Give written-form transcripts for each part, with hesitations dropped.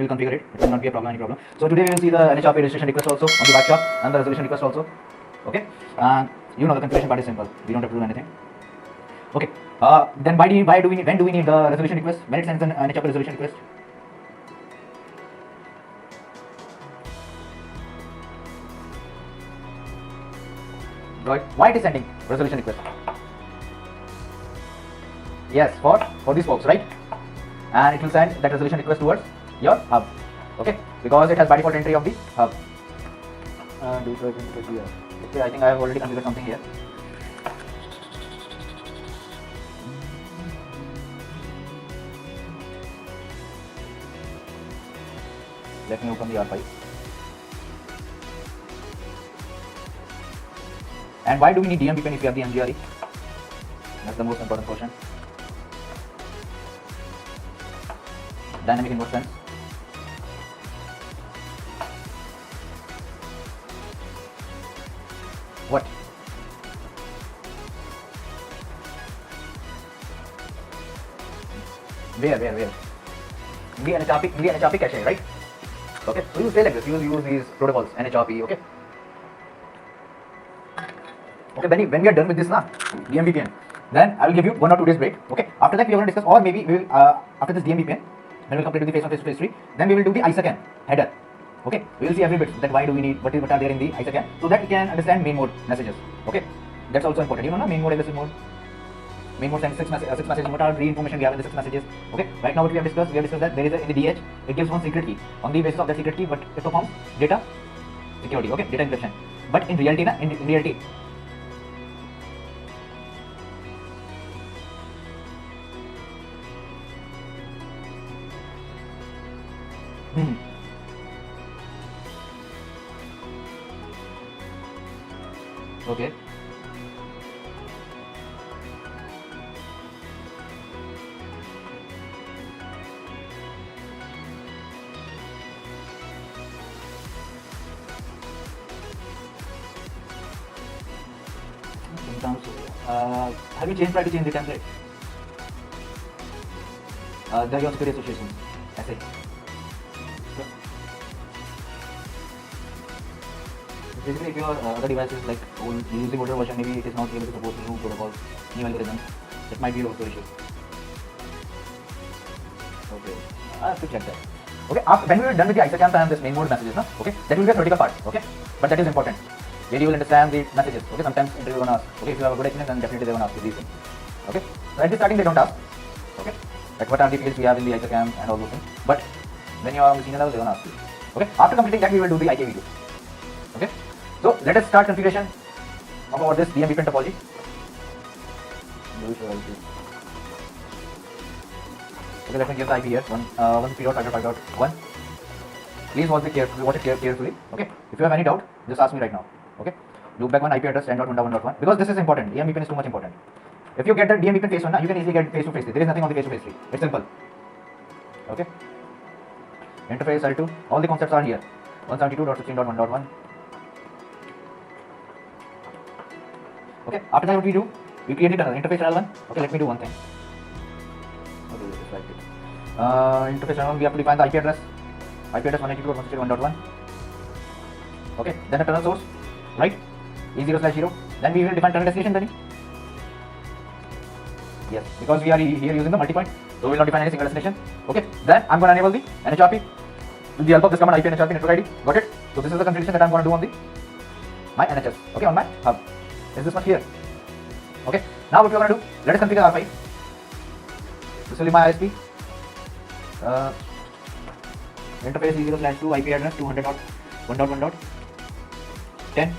we will configure it. It will not be a problem, any problem. So today we will see the NHRP registration request also on the backshot and the resolution request also. Okay, and you know the configuration part is simple. We don't have to do anything. Okay, then when do we need the resolution request? When it sends an NHRP resolution request. Right? Why it is sending resolution request? Yes, for these folks, right? And it will send that resolution request towards your hub. Okay, because it has by default entry of the hub. Okay, I think I have already configured something here. Let me open the R5. And why do we need DMVPN if we have the MGRE? That's the most important portion. Dynamic input sense. What? Where? The NHRP cache, right? Okay, so you say like this, you will use these protocols, NHRP, okay? Okay, when we are done with this DMVPN, then I will give you 1 or 2 days break. Okay, after that we are going to discuss, or maybe we will after this DMVPN, when we complete the phase 1, phase 2, phase 3, then we will do the ISACAN header. Okay, we will see every bit that why do we need, what are there in the ISACAN, so that we can understand main mode messages. Okay, that's also important. You know, main mode, aggressive mode. Main mode sends 6 messages. What are the information we have in the 6 messages? Okay, right now what we have discussed that there is in the DH, it gives one secret key. On the basis of that secret key, but it performs data security. Okay, data encryption. But in reality, in reality. Okay. Have you tried to change the template? They are your security associations. SA. Basically, if your other device is like using older version, maybe it is not able to support new protocols, new algorithms. That might be also issue. Okay, I have to check that. Okay, when we are done with the ISACAN and this main mode messages, okay, that will be a critical part. Okay, but that is important. Where you will understand the messages. Okay, sometimes interview will ask. Okay, if you have a good experience, then definitely they will ask you these things. Okay, so at the starting they don't ask. Okay, like what are the fields we have in the ISACAN and all those things. But when you are on the senior level, they will ask you. Okay, after completing that, we will do the IK video. Okay. So let us start configuration of our this DMVPN topology. Okay, let me give the IP here 1.0.5.5.1. Please watch it carefully. Okay, if you have any doubt, just ask me right now. Okay, loop back one IP address 10.1.1.1 because this is important. DMVPN is too much important. If you get the DMVPN phase 1, you can easily get phase 2, phase 3. There is nothing on the phase 2, phase 3. It's simple. Okay. Interface L2. All the concepts are here. 172.16.1.1. Okay, after that what we do? We created another interface channel 1. Okay, let me do one thing. Okay, just like it. Interface channel 1, we have to define the IP address. IP address 192.168.1.1. Okay, then the tunnel source, right? E0/0. Then we will define tunnel destination then. Yes, because we are here using the multi-point, so we will not define any single destination. Okay, then I'm going to enable the NHRP with the help of this command IP NHRP network ID. Got it? So this is the configuration that I'm going to do on the my NHS. Okay, on my hub. Is this much here? Okay, now what we are going to do, let us configure R5. This will be my ISP. Interface E0/2, IP address 200.1.1.10.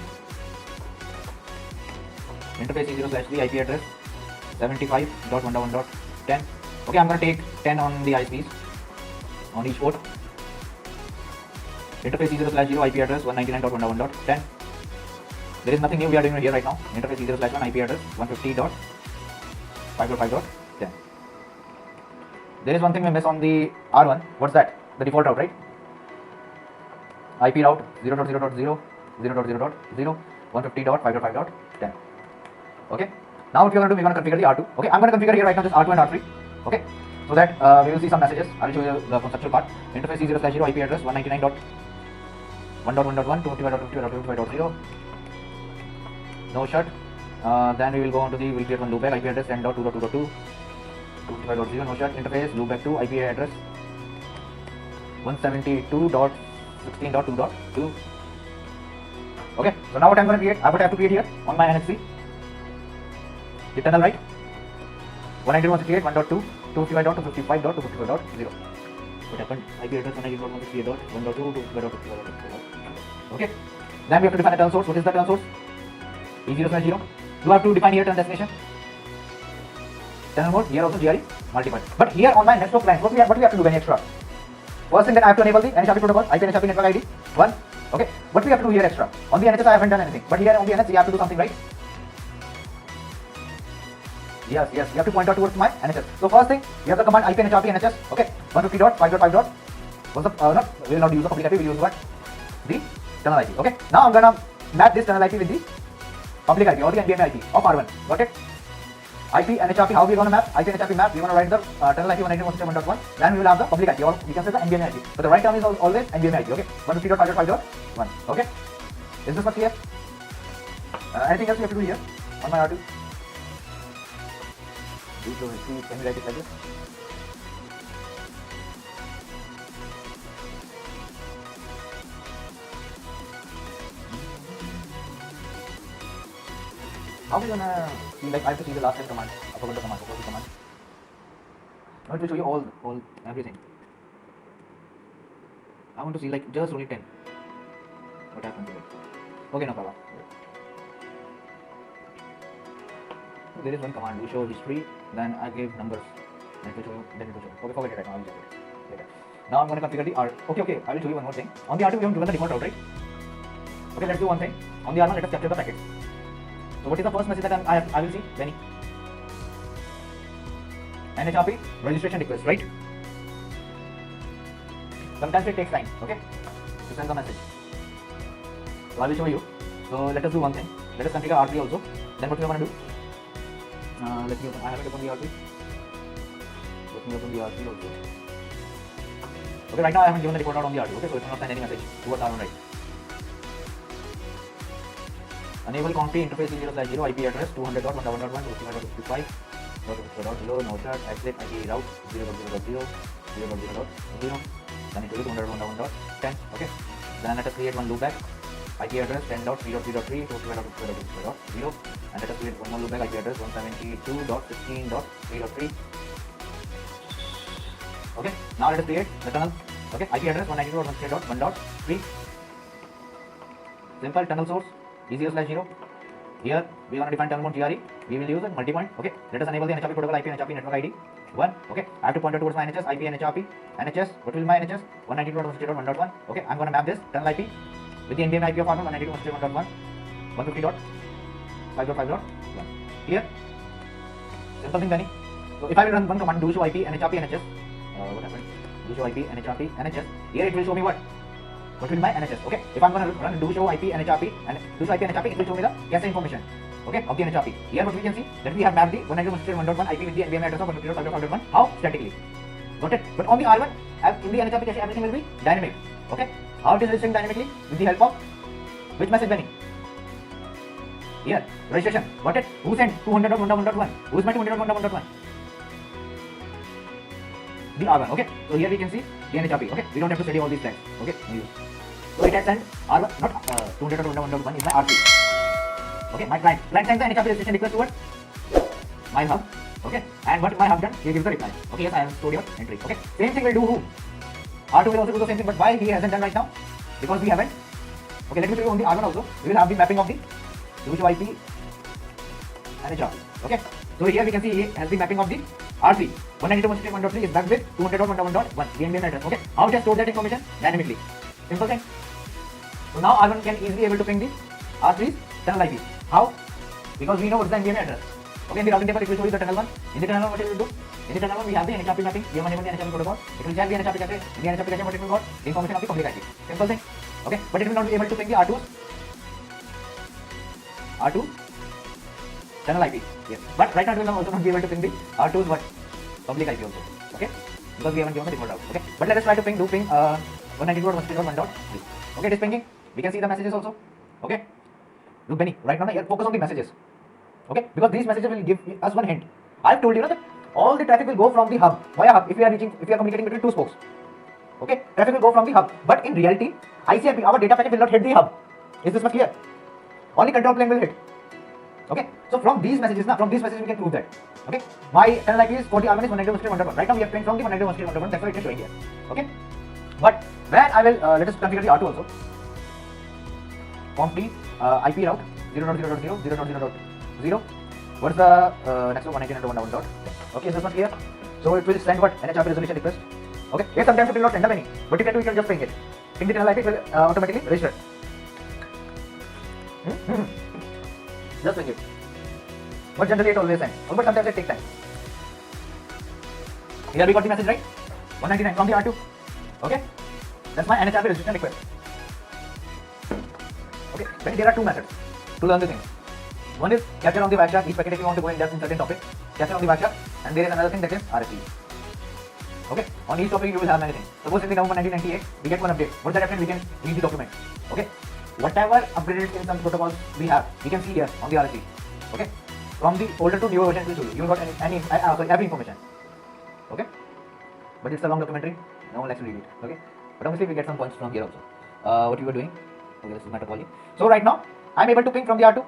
Interface E0/3, IP address 75.1.1.10. Okay, I'm going to take 10 on the ISPs on each port. Interface E0/0, IP address 199.1.1.10. There is nothing new we are doing here right now. Interface E0/1, IP address 150.5.5.10. There is one thing we miss on the R1. What's that? The default route, right? IP route 0.0.0, 0.0.0, 150.5.5.10. Okay. Now what we are going to do, we are going to configure the R2. Okay, I'm going to configure here right now just R2 and R3. Okay. so that we will see some messages. I will show you the conceptual part. Interface E0/0 IP address 199.1.1.1 255.255.255.0. No shut. Then we will go on to the we'll create one loopback IP address 10.2.2.2 255.0. No shut. Interface loopback to IP address 172.16.2.2. Okay, so now what I'm going to create, I would have to create here on my NHC the tunnel, right? 192.168.1.2 255.255.255.0. What happened? IP address 192.168.1.2 okay. Then we have to define a tunnel source. What is the tunnel source? E0/0. You have to define here tunnel destination. Tunnel mode here also GRE multiple. But here on my network client, what we have to do any extra? First thing that I have to enable the NHRP protocol, IP NHRP network ID 1. Okay. What we have to do here extra? On the NHS I haven't done anything, but here on the NHS you have to do something, right? Yes, you have to point out towards my NHS. So first thing, we have the command IP NHRP NHS. Okay, 150.5.5. What's the we will not use the public IP. We will use what? The tunnel IP. Okay. Now I'm gonna map this tunnel IP with the public IP or the NVMe IP of R1. Got it? IP NHRP. How we gonna map? IP NHRP map. We gonna write the tunnel IP 192.168.1.1. Then we will have the public IP, or we can say the NVMe IP. But the right term is always NVMe IP. Okay. 150.5.5.1. Okay. Is this much clear? Anything else we have to do here on my R2? Can you write it like this? How are we gonna see, like I have to see the last 10 commands, I forgot the command, I want to show you all everything. I want to see like just only 10. What happened to it? Okay, no problem. There is one command, we show history, then I give numbers, then it will show you, then it will show you. Okay, forget it right now, I will just do it later. Now I'm going to configure the R. Okay, I will show you one more thing. On the R2 we have given the default route, right? Okay, let's do one thing. On the R1 let us capture the packet. So what is the first message that I will see? Benny. NHRP registration request, right? Sometimes it takes time, okay, to send the message. So I will show you. So let us do one thing. Let us configure R3 also. Then what we are going to do? Let me open. I haven't opened the R3. Let me open the R3 also. Okay, right now I haven't given the report out on the R3. Okay, so it will not send any message towards R1, right? Enable config interface E0/0 IP address 200.1.1.1.255.255.0 no shut exit IP route 0.0.0 0.0.0 then it will be 200.1.1.10. okay. Then let us create one loopback IP address 10.3.3.3 255.255.0 and let us create one more loopback IP address 172.16.3.3. okay. Now let us create the tunnel. okay. IP address 192.168.1.3. simple tunnel source E0/0. Here we want to define tunnel mode GRE. We will use a multi-point. Okay. Let us enable the NHRP protocol IP NHRP network ID 1. Okay. I have to point out towards my NHS IP NHRP NHS. What will be my NHS? 192.168.1.1. Okay. I'm going to map this tunnel IP with the NVMe IP of R1 192.168.1.1 150.5.5.1. Here. Simple thing, Benny. So if I will run one command do show IP NHRP NHS. What happened? Do show IP NHRP NHS. Here it will show me what? What will be my NHS? Okay. If I'm going to run do show IP NHRP and do show IP NHRP, it will show me the cache information. Okay, of the NHRP. Here what we can see that we have mapped the 192.168.1.1 IP with the NVMe address of 150.5.5.1. How? Statically. Got it? But on the R1, in the NHRP cache, everything will be dynamic. Okay. How it is registering dynamically? With the help of which message, Benny? Here, registration. Got it? Who sent 200.1.1.1? Who is my 200.1.1.1? The R1. Okay. So here we can see the NHRP. Okay. We don't have to study all these flags. Okay. So it has sent R1, not 200.1.1.1 is my R3. Okay. My client sends the NHRP registration request towards my hub. Okay. And what my hub done? He gives the reply. Okay. Yes, I have stored your entry. Okay. Same thing will do who? R2 will also do the same thing. But why he hasn't done right now? Because we haven't. Okay. Let me show you on the R1 also. We will have the mapping of the Ducho IP NHRP. Okay. So here we can see he has the mapping of the R3. 192.168.1.3 is backed with 200.1.1.1 the NVMe address. Okay. How it has stored that information? Dynamically. Simple thing. So now R1 can easily able to ping the R3's tunnel IP. How? Because we know what is the NVMe address. Okay, in the routing table it will show you the tunnel 1. In the tunnel 1 what it will do? In the tunnel 1 we have the NHRP mapping. We have enabled the NHRP protocol. It will check the NHRP cache. In the NHRP cache what it will got? The information of the public IP. Simple thing. Okay, but it will not be able to ping the R2 tunnel IP. Yes. But right now it will also not be able to ping the R2's what? Public IP also. Okay, because we haven't given the default route. Okay, but let us try to ping, do ping 192.168.1.3. Okay, it is pinging. We can see the messages also. Okay, look Benny, right now here focus on the messages. Okay, because these messages will give us one hint. I've told you that all the traffic will go from the hub via hub if we are communicating between two spokes. Okay, traffic will go from the hub, but in reality, ICIP, our data packet will not hit the hub. Is this much clear? Only control plane will hit. Okay, so from these messages we can prove that. Okay, my channel IP is 40R1 is 192.1.1. Right now we are playing from the 192.1.1. That's why it is showing here. Okay, but where I will let us configure the R2 also. From the IP route 0.0.0, 0.0.0. What is the next one? 192.1.1. Okay, is this much clear? So it will send what? NHRP resolution request. Okay, yes, sometimes it will not send up any, but if you can just ping it. Ping the channel IP, it will automatically register. Just ping it. But generally it always sends. But sometimes it takes time. Here we got the message, right? 199 from the R2. Okay, that's my NHRP registration request. Okay, then there are two methods to learn the thing. One is capture on the backtrack, each packet if you want to go in depth in certain topic. Capture on the backtrack, and there is another thing that is RFC. Okay, on each topic you will have many things. Suppose in the November 1998 we get one update. What is that update? We can read the document. Okay, whatever updated in some protocols we have, we can see here on the RFC. Okay, from the older to newer version it will show you. You got every information. Okay, but it's a long documentary. No one likes to read it. Okay, but obviously we get some points from here also. What you were doing? Okay, this is my topology. So right now I'm able to ping from the R2.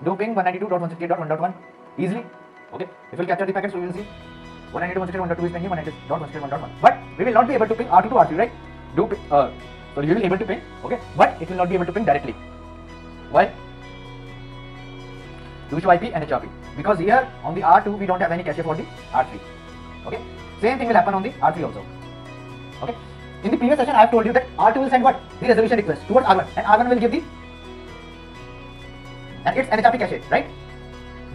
Do ping 192.168.1.1 easily. Okay, if we'll capture the packet, so we will see 192.168.1.2 is pinging 192.168.1.1. But we will not be able to ping R2 to R3, right? Do ping, so you will be able to ping, okay, but it will not be able to ping directly. Why? Due to IP and HRP. Because here on the R2 we don't have any cache for the R3. Okay, same thing will happen on the R3 also. Okay, in the previous session I have told you that R2 will send what? The resolution request towards R1, and R1 will give the and it's NHRP cache, right?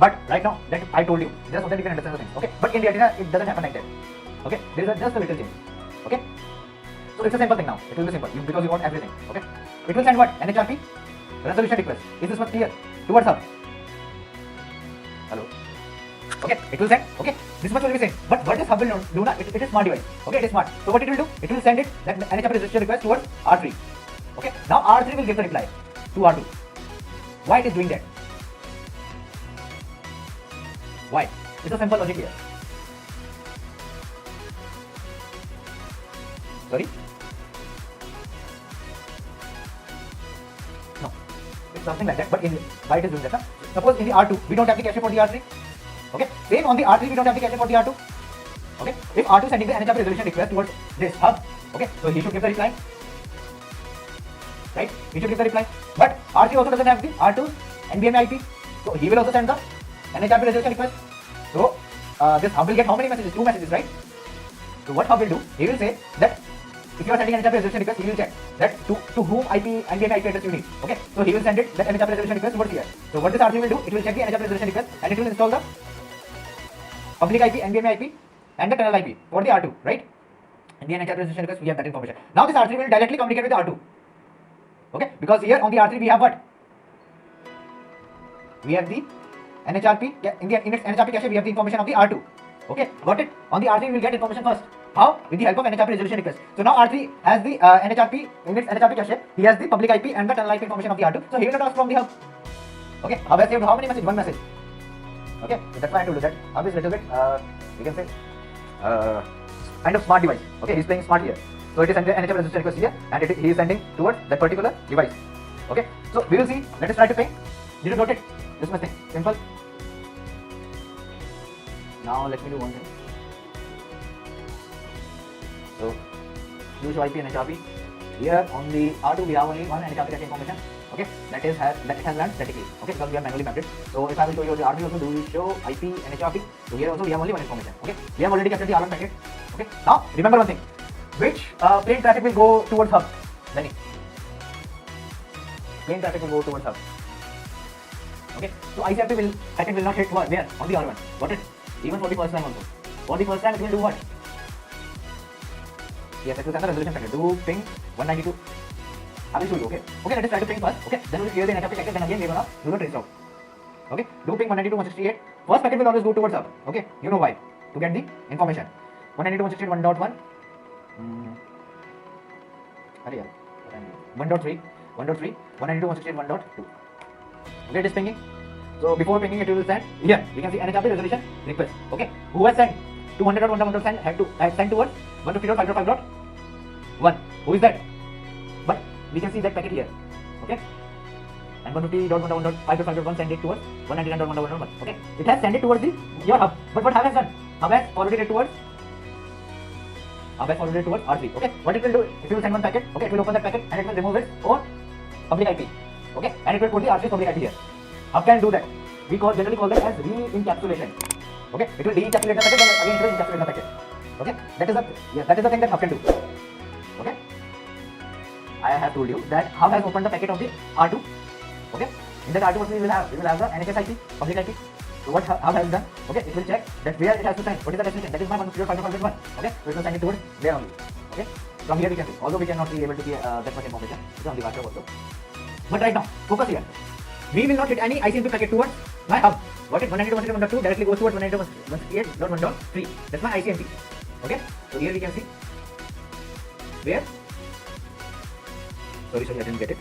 But right now that I told you, just so that you can understand the thing. Okay, but in reality it doesn't happen like that. Okay, there is just a little change. Okay, so it's a simple thing now. It will be simple because you want everything. Okay, it will send what? NHRP resolution request. Is this much clear? Towards hub. Hello. Okay, it will send. Okay, this much will be same. But what this hub will do now? It is smart device. Okay, it is smart. So what it will do? It will send it that NHRP resolution request towards R3. Okay, now R3 will give the reply to R2. Why it is doing that? Why? It's a simple logic here. Sorry? No. It's something like that, but why it is doing that? Huh? Suppose in the R2, we don't have the cache for the R3. Okay? Same on the R3, we don't have the cache for the R2. Okay? If R2 sending the NHRP resolution request towards this hub, okay, so he should give the reply. Right? He should give the reply. But R3 also doesn't have the R2 NBMA IP. So he will also send the NHRP resolution request. So this hub will get how many messages? 2 messages, right? So what hub will do? He will say that if you are sending NHRP resolution request, he will check that to whom IP NBMA IP address you need. Okay? So he will send it that NHRP resolution request towards here. So what this R3 will do? It will check the NHRP resolution request and it will install the public IP, NBMA IP and the tunnel IP for the R2, right? In the NHRP resolution request we have that information. Now this R3 will directly communicate with the R2. Okay, because here on the R3 we have what? We have the NHRP, in its NHRP cache we have the information of the R2. Okay, got it? On the R3 we will get information first. How? With the help of NHRP resolution request. So now R3 has the NHRP, in its NHRP cache, he has the public IP and the tunnel IP information of the R2. So he will not ask from the hub. Okay, hub has saved how many messages? 1 message. Okay, so that's why I told you that hub is little bit, we can say, kind of smart device. Okay, he's playing smart here. So it is sending NHRP resolution request here and he is sending towards that particular device. Okay, so we will see. Let us try to ping. Did you note it? This much thing. Simple. Now let me do one thing. So use IP and HRP. Here on the R2 we have only one NHRP cache information. Okay, that it has learned statically. Okay, because we have manually mapped it. So if I will show you the R3 also, do we show IP and HRP? So here also we have only one information. Okay, we have already captured the R1 packet. Okay, now remember one thing. Which plane traffic will go towards hub? Benny. Plane traffic will go towards hub. Okay, so ICRP packet will not hit what? Where? On the R1. Got it? Even for the first time also. For the first time it will do what? Yes, it will send the resolution packet. Do ping 192. I will show you, okay? Okay, let us try to ping first. Okay, then we will clear the NHRP packet, then again we will do the trace route. Okay, do ping 192.168. First packet will always go towards hub. Okay, you know why? To get the information. 192.168.1.1. अरे यार 1.3 1.3 192.168.1.2. Okay, it is pinging. So before pinging, it will send here. You can see NHRP resolution request. Okay, who has sent 200.1.1 has sent towards 150.5.5.1. Who is that? But we can see that packet here. Okay, and 150.1.5.5.1 send it towards 199.1.1. Okay, it has sent it towards your hub. But what hub has done? Hub has forwarded it towards R3. Okay, what it will do? If you will send one packet, okay, it will open that packet and it will remove its own public IP. Okay, and it will put the R3 public IP here. Hub can do that. We generally call that as re-encapsulation. Okay, it will de-encapsulate the packet and again it will encapsulate the packet. Okay, that is the thing that Hub can do. Okay, I have told you that Hub has opened the packet of the R2. Okay, in that R2 we will have the NHS IP, public IP. So what Hub has done? Okay, it will check that where it has to send. What is the destination? That is my 150.5.5.1. Okay, so it will send it towards there only. Okay, from here we can see. Although we cannot be able to see that much information, it's on the WhatsApp also. But right now, focus here. We will not hit any ICMP packet towards my hub. What is 192.1.1.2 directly goes towards 192.168.1.3. That's my ICMP. Okay, so here we can see where. Sorry, I didn't get it.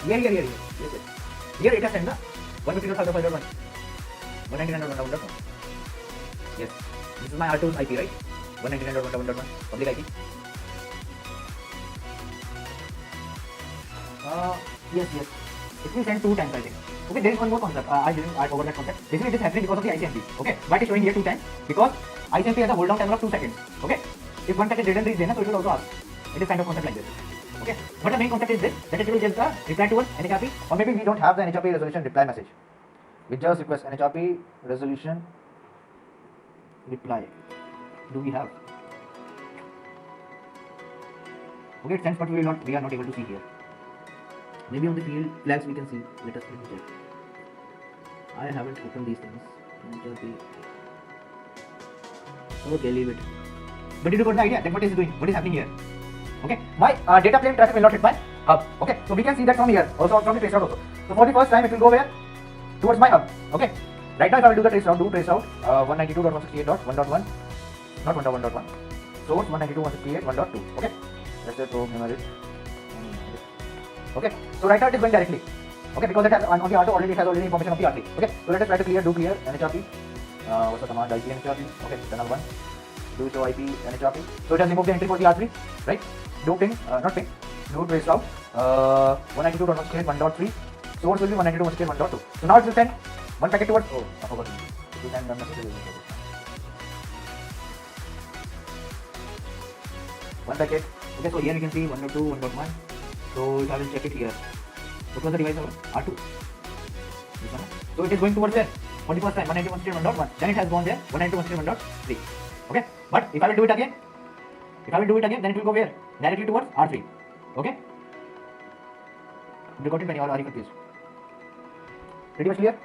Here. Yes. Here it has sent the 150.5.5.1. 199.1.1. Yes, this is my R2's IP, right? 199.1.1 public IP. Yes. It will send 2 times, I think. Okay, there is one more concept. I didn't add over that concept. Basically, it is happening because of the ICMP. Okay, why it is showing here 2 times? Because ICMP has a hold down timer of 2 seconds. Okay, if one packet didn't reach there, so it will also ask. It is kind of concept like this. Okay, but the main concept is this: that it will just reply towards NHRP, or maybe we don't have the NHRP resolution reply message. We just request NHRP resolution reply. Do we have? Okay, it sends, but we are not able to see here. Maybe on the field flags we can see. Let us check. I haven't opened these things. Okay, leave it. But did you got the idea that what is it doing? What is happening here? Okay, my data plane traffic will not hit my hub. Okay, so we can see that from here, also from the trace route also. So for the first time, it will go where? Towards my hub. Okay, right now if I will do the trace route, 192.168.1.1, not 1.1.1. Source 192.168.1.2. Okay, let's just go memorize. Okay, so right now it is going directly. Okay, because it has on the R2 already, it has already information of the R3. Okay, so let us try to do clear NHRP. What's the command? IP NHRP. Okay, channel 1. Do show IP NHRP. So it has removed the entry for the R3, right? Do ping, not ping. Do trace route. 192.168.1.3. Source will be 192.168.1.2. So now it will send one packet towards. Oh, I forgot. It will send one message. One packet. Okay, so here you can see 1.2, 1.1. So if I will check it here, what was the device number? R2. This one. So it is going towards there. For the first time, 191.1.1. Then it has gone there, 192.1.3. Okay. But if I will do it again, then it will go where? Directly towards R3. Okay. You got it, or are you confused? Pretty much clear.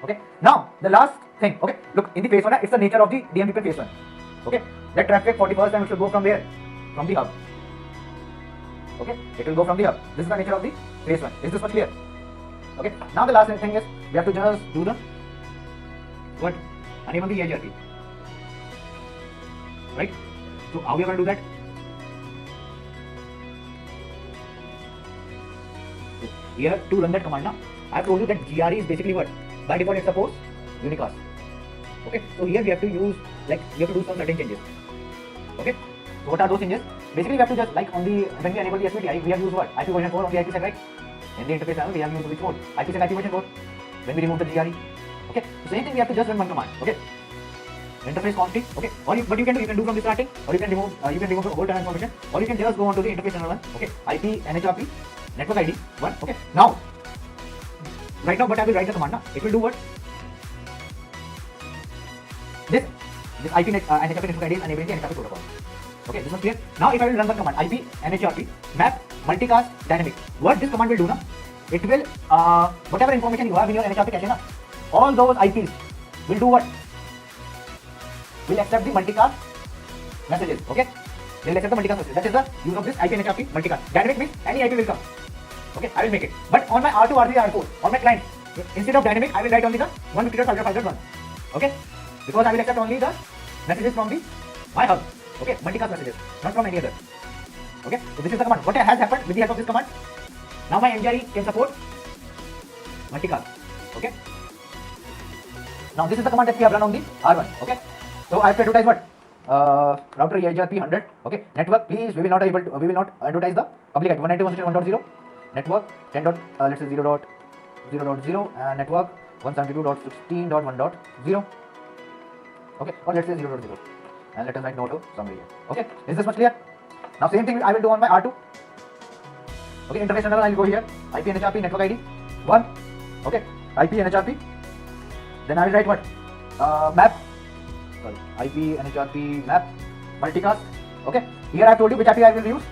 Okay. Now the last thing. Okay. Look, in the phase 1, it's the nature of the DMVPN phase 1. Okay. That traffic for the first time it should go from where? From the hub. Okay, it will go from the hub. This is the nature of the phase 1. Is this much clear? Okay, now the last thing is we have to just do the what? Enable the EIGRP. Right? So how we are going to do that? So here to run that command now, I have told you that GRE is basically what? By default it's suppose unicast. Okay, so here we have to use we have to do some certain changes. Okay, so what are those changes? Basically, we have to just when we enable the SVTI, we have used what? IP version 4 on the IPsec, right? In the interface channel, we have used which code? IPsec IP version 4. When we remove the GRE, okay. So same thing, we have to just run one command, okay. Interface config, okay. Or what you can do from the starting, or you can remove the whole time information, or you can just go on to the interface channel 1, okay. IP NHRP network ID 1, okay. Now, right now, but I will write the command now. It will do what? This IP NHRP network ID is enabling the NHRP protocol. Okay, this was clear. Now if I will run the command IP NHRP map multicast dynamic, what this command will do now? It will whatever information you have in your NHRP cache now, all those IPs will do what? Will accept the multicast messages. Okay, they will accept the multicast messages. That is the use of this IP NHRP multicast. Dynamic means any IP will come. Okay, I will make it. But on my R2, R3, R4, on my client, instead of dynamic, I will write only the 150.5.5.1. Okay, because I will accept only the messages from the my hub. Okay, multicast messages, not from any other. Okay, so this is the command. What has happened with the help of this command? Now my MGRE can support multicast. Okay. Now this is the command that we have run on the R1. Okay. So I have to advertise what? Router EIGRP 100. Okay. Network, please. We will not advertise the public IP 192.168.1.0. Network 10. Let's say 0.0.0 and network 172.16.1.0. Okay. Or let's say 0.0. And let us write no to summary here. Okay. Is this much clear? Now same thing I will do on my R2. Okay. Interface tunnel I will go here. IP NHRP network ID 1. Okay. IP NHRP. Then I will write what? Map. Sorry. IP NHRP map multicast. Okay. Here I have told you which IP I will use.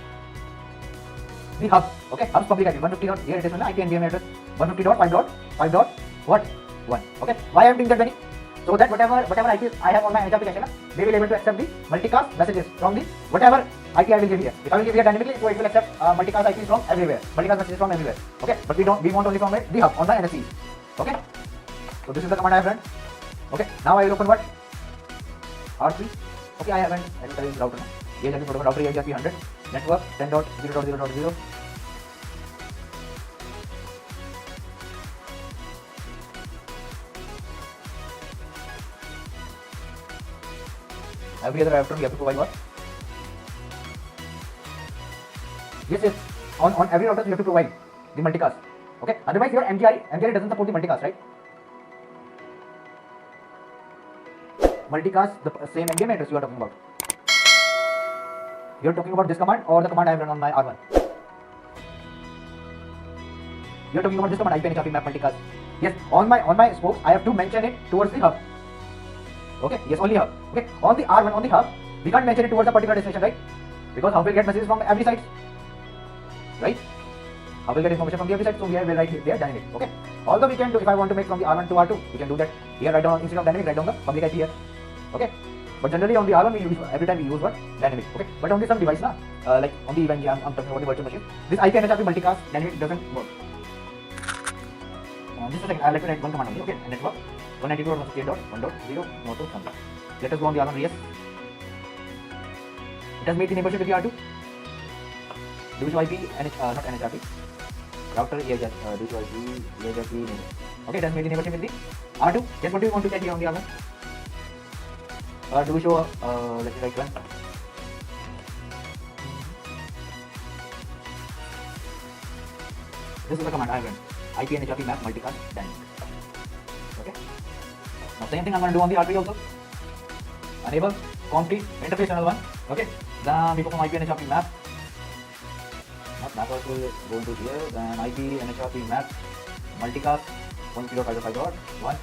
The hub. Okay. Hub's public IP 150. Here it is on the IP and VM address 150.5.5.1. Okay. Why I am doing that, Benny? So that whatever IP I have on my NHRP cache, they will able to accept the multicast messages from the whatever IP I will give here. If I will give here dynamically, so it will accept multicast IPs from everywhere. Multicast messages from everywhere. Okay. But we want only from the hub on the NSC. Okay. So this is the command I have run. Okay. Now I will open what? R3. Okay. I haven't advertised router now. EIGRP protocol router EIGRP 100 network 10.0.0.0. Every other router we have to provide what? Yes. On every router you have to provide the multicast. Okay. Otherwise your MGRE doesn't support the multicast, right? Multicast, the same MDM address you are talking about. You are talking about this command or the command I have run on my R1? You are talking about this command IP NHRP map multicast. Yes, on my spokes I have to mention it towards the hub. Okay, yes, only hub. Okay, on the R1 on the hub, we can't mention it towards a particular destination, right? Because hub will get messages from every site, right? Hub will get information from the every site, so here we'll write there dynamic. Okay. Although we can do, if I want to make from the R1 to R2, we can do that. Here write down instead of dynamic, write down the public IP here. Okay. But generally on the R1 we use every time we use what? Dynamic. Okay. But on the some device like on the event I'm talking about the virtual machine. This IP NHRP multicast dynamic doesn't work. Just a second, I'll let me write one command only. Okay. Network 192.168.1.0 no to something. Let us go on the R1 yes. It has made the neighborship with the R2. Do show IP not NHRP. Router EIGRP do show IP EIGRP neighbor. Okay, it has made the neighborship with the R2. Just what do you want to check here on the R1? Do we show let me write one. This is the command I have run. IP NHRP map multicast dynamic. Okay. Now same thing I'm going to do on the R3 also. Enable complete interface channel 1. Okay. Then we perform IP NHRP map. Map also go into here. Then IP NHRP map multicast 1.0.5.5.1.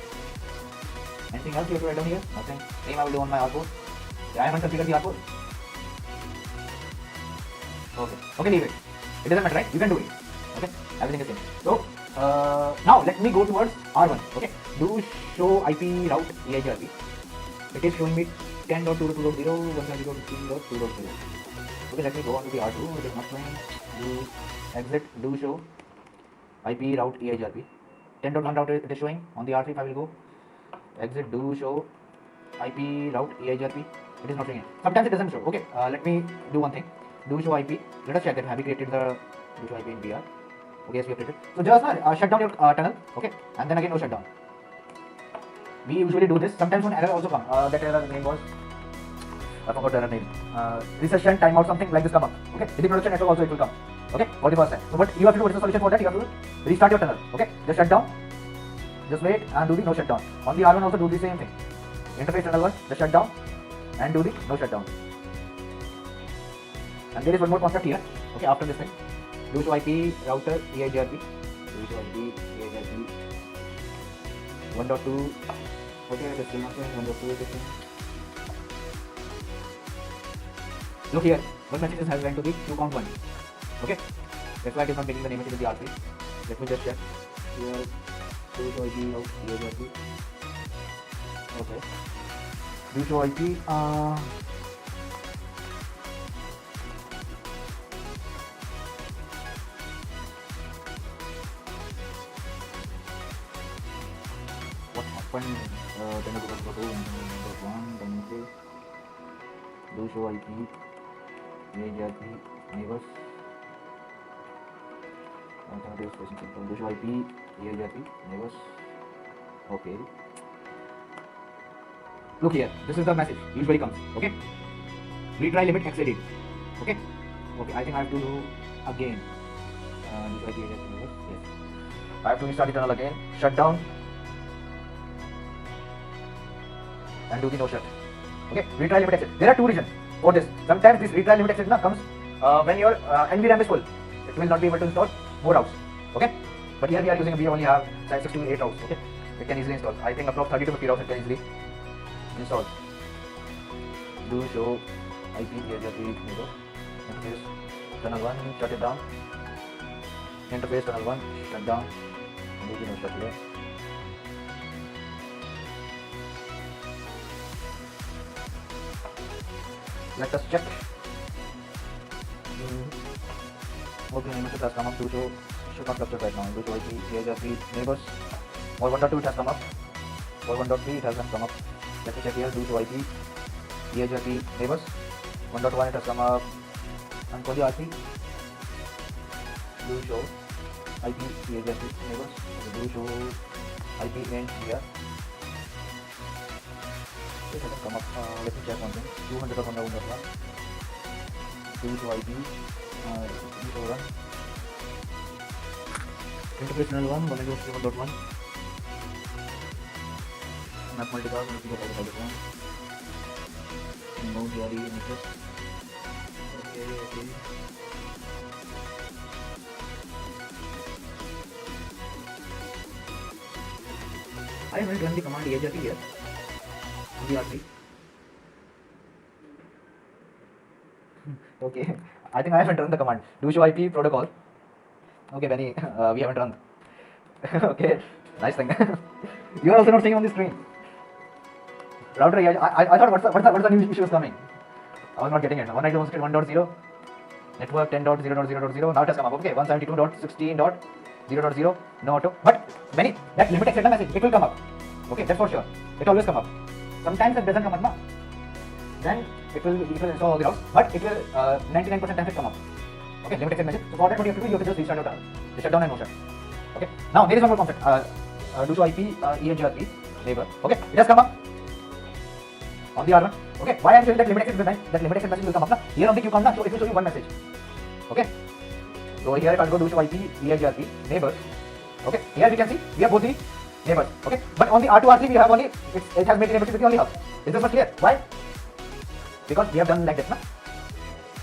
Anything else you have to write down here? Nothing. Same I will do on my R4. I haven't configured the R4. Okay, leave it. It doesn't matter, right? You can do it. Okay, everything is same. So now let me go towards R1. Okay, do show IP route EIGRP. It is showing me 10.2.2.0, 1.0.15.2.0. Okay, let me go on to the R2. It is not showing. Do exit. Do show IP route EIGRP. 10.1 route it is showing. On the R3 if I will go. Exit do show IP route EIGRP. It is not showing it. Sometimes it doesn't show. Okay, let me do one thing. Do show IP. Let us check that have we created the do show IP in BR. Okay, yes, we have created. So just shut down your tunnel. Okay, and then again no shutdown. We usually do this. Sometimes one error also come. That error name was I forgot the error name. Recession timeout something like this come up. Okay, in the production network also it will come. Okay, for the first time. So what you have to do, what is the solution for that? You have to restart your tunnel. Okay, just shut down. Just wait and do the no shutdown. On the R1 also do the same thing. Interface tunnel 1, just shut down and do the no shutdown. And there is one more concept here. Okay, after this thing, do show IP router EIGRP. Do show IP EIGRP 1.2. Okay, it is still not showing 1.2 is showing. Look here, one message has went to the queue count 1. Okay, that's why it is not taking the name of the R3. Let me just check here. Do show IP of EIGRP. Okay. Do show IP. What happened? do show IP EIGRP neighbors. Alternative spacing simple. Do show IP EIGRP neighbors. Okay. Look here. This is the message usually comes. Okay. Retry limit exceeded. Okay. Okay. I think I have to do again. Do show IP EIGRP neighbors. Yes. I have to restart the tunnel again. Shut down. And do the no shut. Okay, retry limit exit. There are two reasons for this. Sometimes this retry limit exit comes when your NVRAM is full. It will not be able to install more routes. Okay, but here we only have 6 to 8 routes. Okay, it can easily install. I think approx 30 to 50 routes it can easily install. Do show IP EIGRP neighbor. Interface tunnel 1, shut it down. Interface tunnel 1, shut down. Do the no shut here. Let us check. Okay, neighbors has come up. Do show should not capture right now. Do show IP EIGRP neighbors. For 1.2 it has come up. For 1.3 it hasn't come up. Let me check here. Do show IP EIGRP neighbors. 1.1 it has come up. And for the RP, do show IP EIGRP neighbors. Do show IP end here. It hasn't come up. Let me check one thing. 200 of 1.1. Do show IP. Do show run. Interface channel 1, 1.1. Map multicast, multiple. No GRE interest. Okay. I will run the command EIGRP here. GRP. Okay, I think I haven't run the command. Do show IP protocol. Okay, Benny, we haven't run. Okay, nice thing. You are also not seeing on the screen. Router, I thought what's the new issue is coming. I was not getting it. 192.1.0 network 10.0.0.0. Now it has come up. Okay, 172.16.0.0 no auto. But Benny, that limit exceed message, it will come up. Okay, that's for sure. It always come up. Sometimes it doesn't come up, then it will install all the routes, but it will 99% times it come up. Okay, limit exit message. So for that, what you have to do, you have to just restart your tunnel. Shut down and no shut. Okay. Now there is one more concept. Do show IP EIGRP neighbor. Okay, it has come up on the R1. Okay, why I am showing that limit exit message will come up now? Here on the queue count, so it will show you one message. Okay. So here if I go do show IP EIGRP neighbor. Okay, here we can see we have both the neighbors. Okay, but on the R2 R3 we have only it has made the neighborship with the only house. Is this much clear? Why? Because we have done like this, na?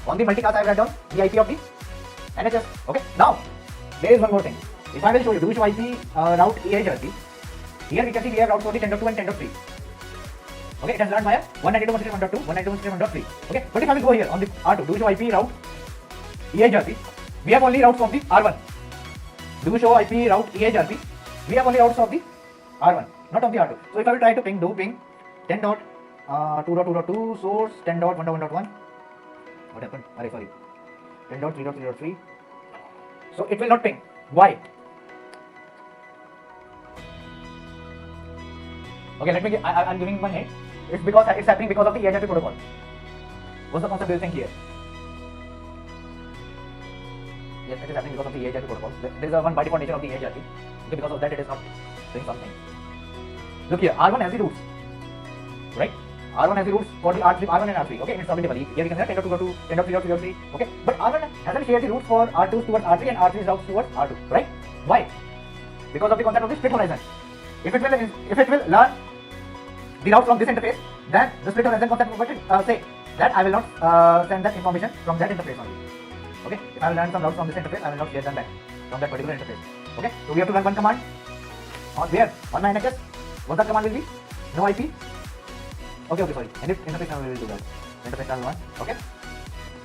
On the multicast I have written down the IP of the NHS. Okay, now there is one more thing. If I will show you do show IP route EIGRP, here we can see we have routes for the 10.2 and 10.3. Okay, it has run via 192.1.2, 192.1.3. Okay, but if I will go here on the R2 do show IP route EIGRP, we have only routes of the R1. Do show IP route EIGRP, we have only routes of the R1, not of the R2. So if I will try to ping 10.2.2.2 source 10.1.1.1. What happened? Sorry. 10.3.3.3. So it will not ping. Why? Okay, let me. I'm giving one hint. It's because it's happening because of the EIGRP protocol. What's the concept do you think here? Yes, it is happening because of the EIGRP protocol. There is a one by default nature of the EIGRP. Okay, because of that it is not doing something. Look here, R1 has the routes, right? R1 has the routes for the R3, R1 and R3. Okay, it's submitable. Here we can say 10.2.2, 10.3.3. Okay, but R1 hasn't shared the routes for R2 towards R3 and R3's routes towards R2, right? Why? Because of the concept of the split horizon. If it will learn the route from this interface, then the split horizon concept will say that I will not send that information from that interface only. Okay, if I will learn some routes from this interface, I will not share them back from that particular interface. Okay, so we have to run one command on where? On my NHS. What that command will be? No IP. Okay, sorry. Interface now we will do that. Interface channel 1. Okay.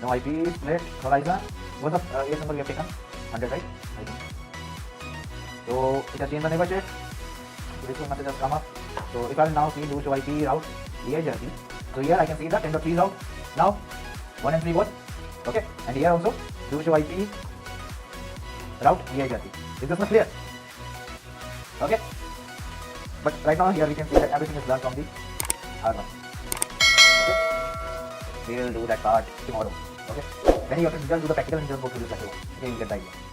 No IP, split, horizon. What's the AS number we have taken? 100, right? I think. So it has changed the neighborship. So this message has come up. So if I will now see do show IP route EIGRP. So here I can see the 10.3 route. Now 1 and 3 both. Okay. And here also do show IP route EIGRP. Is this not clear? Okay. But right now here we can see that everything is done from the R1. Okay. We will do that part tomorrow. Okay. Then you have to just do the practical and just go through this like you want. Okay, you get the idea.